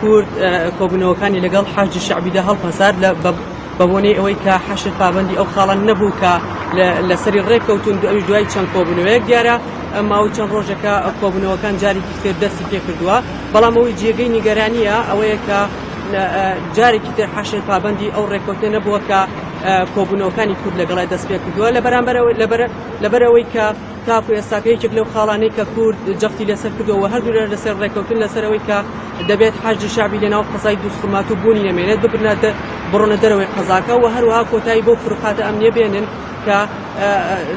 کورد کۆبوونەوەکانی لەگەڵ حاجی شعبیدا هەڵپەسار بە بۆنەی ئەوەی کە حەشر پابەندی ئەو خاڵان نەبوو کە لەسەری ڕێککەوتون دوای چەند کۆبوونەوەیەک دیارە ماوەی چەند ڕۆژەکە کۆبوونەوەکان جارێکی تر دەستی پێ کردووە بەڵام ئەوەی جێگەی نیگەرانیە ئەوەیە کە جارێکی تر حەشر پابەندی ئەو ڕێککەوتنە نەبووە کە کۆبوونەوەکانی کورد لەگەڵای دەست پێ کردووە لەبەرەوەی کە تاکو ئێستاکە یەکێک لەو خاڵانەی کە کورد جەختی لەسەر کردووە هەردوو لەسەر ڕێککەوتن لەسەرەوەی کە دەبێت حەجی شعبی لەناو قەزای دووسخورمات و بوونی نەمێنێت بڕۆنە دەرەوەی قەزاکە و هەروەها کۆتایی بۆ فروقاتە ئەمنیە بێنن کە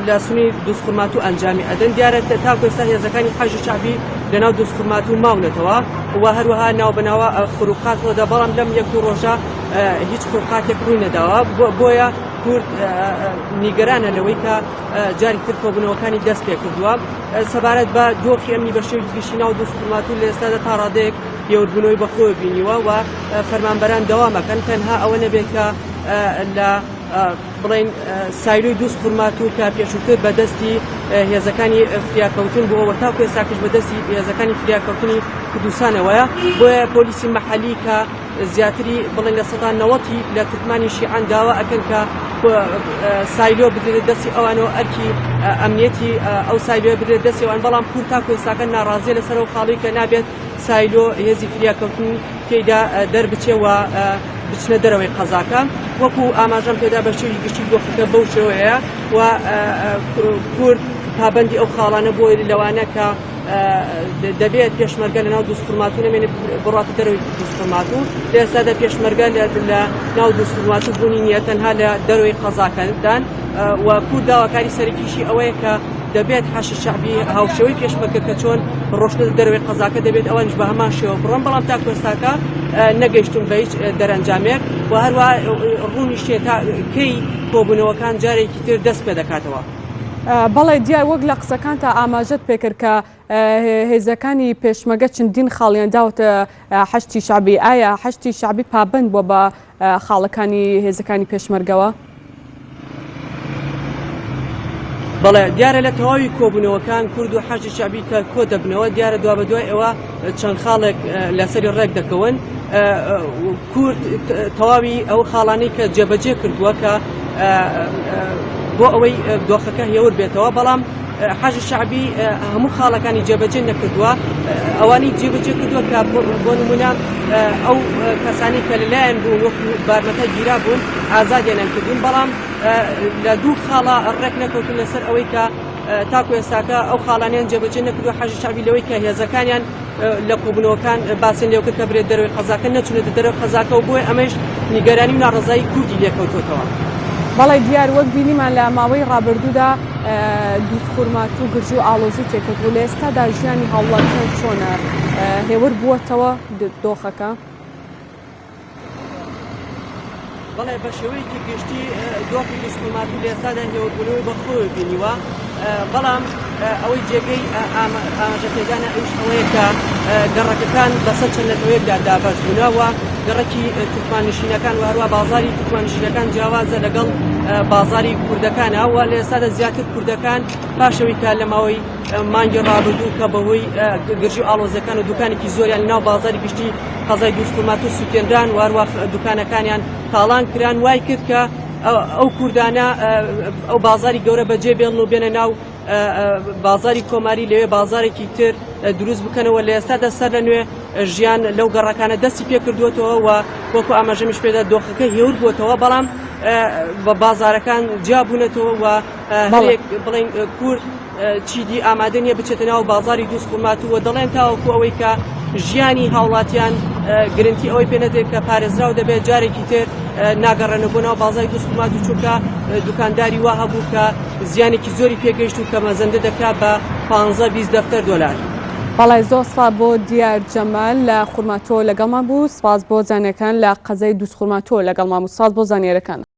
لە سنووی دووسخورمات و ئەنجامی ئەدەن دیارە تاکو ئێستا هێزەکانی حەجی شعبی لەناو دووسخورمات و ماونەتەوە و هەروەها ناوبەناوە فروقاتەوەدا بەڵام لەم یەک دوو ڕۆژە هیچ فروقاتێک ڕووی نەداوە بۆیە کورد نیگەرانە لەوەی کە جاری تر کۆبوونەوەکانی دەست پێ کردووە سەبارەت بە دۆخی ئەمنی بە شێوی گشتی ناو دووسخورمات و لە ئێستادا تا ڕادەیەک پێوتبوونەوەی بەخۆی بینیوە و فەرمانبەران دەوامەکەن تەنها ئەوە نەبێت کە لە بڵێن سایلۆی دووسخورمات و کە پێشووتر بەدەستی هێزەکانی فریاکەوتن بووەوە تاکو ئێستاکەش بەدەستی هێزەکانی فریاکەوتنی کوردستانەوەیە بۆیە پۆلیسی مەحەلی کە زیاتری بڵێن لە سەدا 90 لە تورکمانی شیعان داوا ئەکەن کە سایلۆ بدرێت دەستی ئەوانەوە ئەرکی ئەمنیەتی ئەو سایلۆ بدرێت دەستی ئەوان بەڵام کورد تاکو ئێستاکە ناڕازیە لەسەر ئەو خاڵی کە نابێت سایلۆ هێزی فریاکەوتن تێیدا دەربچێەوە بچنە دەرەوەی قەزاکە وەکو ئاماژەم پێدا بە شێوی گشتی دۆخەکە بەو شێوەیە و کورد پابەندی ئەو خاڵانە بۆ لەوانە کە دەبێت پێشمەرگە لە ناو دووسخورمات و نەمێنێت بڕاتە دەرەوەی دووسخورمات و لە ئێستادا پێشمەرگە لە ناو دووسخورمات و بوونی نییە تەنها لە دەرەوەی قەزاکەدان و کورد داواکاری سەرەکیشی ئەوەیە کە دەبێت حەشر شعبی هاوشێوەی پێشمەرگە کە چۆن ڕۆشتە دەرەوەی قەزاکە دەبێت ئەوانش بە هەمان شێوە بڕۆن بەڵام تاکو ئێستاکە نەگەیشتون بە هیچ دەرەنجامێک و هەروە ڕوونیشتێ تا کەی کۆبوونەوەکان جارێکی تر دەست پێ دەکاتەوە. بەڵێ دیار وەک لە قسەکانتە ئاماژەت پێکرد کە هێزەکانی پێشمەرگە چەندین خاڵیان داوتە حەشتی شعبی ئایا حەشتی شعبی پابند بووە بە خاڵەکانی هێزەکانی پێشمەرگەوە؟ بەڵێ دیارە لە تەواوی کۆبوونەوەکان کورد و حەشتی شعبی کە کۆ دەبنەوە دیارە دوا بە دوای ئەوە چەند خاڵێک لەسەری ڕێک دەکەون کورد تەواوی ئەو خاڵانەی کە جێبەجێ کردووە کە بۆ ئەوەی دۆخەکە هێور بێتەوە بەڵام حەشر شعبی هەموو خاڵەکانی جێبەجێ نەکردووە ئەوانی جێبەجێ کردووە کە بۆ نمونە ئەو کەسانی کە لەلایەن بوون وەکو بارمەتە گیرا بوون ئازادیان کردوون بەڵام لە دوو خاڵە ڕێک نەکەوتون لەسەر ئەوەی کە تاکو ئێستاکە ئەو خاڵانیان جێبەجێ نەکردووە حەشر شعبی لەوەی کە هێزەکانیان لە کۆبوونەوەکان باسییان لێو کرد کە برێت دەرەوەی قەزاکە نەچونێتە دەرەوەی قەزاکە و بۆیە ئەمەش نیگەرانی و ناڕەزایی کوردی لێکەوتوتەوە. بەڵێ دیار وەک بینیمان لە ماوەی ڕابردوودا دووسخورمات و گرژی و ئاڵۆزی تێکەوتبوو لە ئێستادا ژیانی هاوڵاتیان چۆنە هێور بووەتەوە دۆخەکە؟ بەڵێ بە شێوەیەکی گشتی دۆخی دووسخورمات و لە ئێستادا هێوربوونەوەی بەخۆی بینیوە بەڵام ئەوەی جێگەی ئاماژەپێدانە ئەوش ئەوەیە کە گەڕەکەکان بەسەر چەند لەتەوەیەکدا دابەش بوونەوە گەڕەکی تورکماننشینەکان و هەروە بازاری تورکماننشینەکان جیاوازە لەگەڵ بازاری کوردەکانە و لە ئێستادا زیاتر کوردەکان پاشەوەی کە لە ماوەی مانگی ڕابردوو کە بەهۆی گرژی و ئاڵۆزەکان و دوکانێکی زۆریان لەناو بازاری گشتی قەزای دووسخورمات و سووتێنران و هەروە دوکانەکانیان تاڵان کران وای کرد کە ئەو کوردانە ئەو بازاری گەورە بەجێ بێڵن و بێنە ناو بازاری کۆماری لەوێ بازارێکی تر دروست بکەنەوە لە ئێستادا سەر لە نوێ ژیان لەو گەڕەکانە دەستی پێ کردوێتەوە و وەکو ئاماژەمیش پێدا دۆخەکە هێور بووەتەوە بەڵام بە بازارەکان جیابوونەتەوە و هەرێک بڵێن کورد چیدی ئامادە نیە بچێتە ناو بازاری دووسخورمات و دەڵێن تاوەکو ئەوەی کە ژیانی هاوڵاتیان گرنگی ئەوەی پێ نەدرێت کە پارێزراو دەبێت جارێکی تر ناگەڕێنە بۆ ناو بازاری دووسخورمات و چونکە دوکانداری وا هەبوو کە زیانێکی زۆری پێگەیشت و کە مەزەندە دەکات بە 15-20 دەفتەر دۆلار. بەڵای زۆر سپاس بۆ دیار جەمال لە خورماتۆ لەگەڵمان بوو سپاس بۆ زانیەکان لە قەزای دووسخورماتۆ لەگەڵمان بوو سپاس بۆ زانیێرەکان.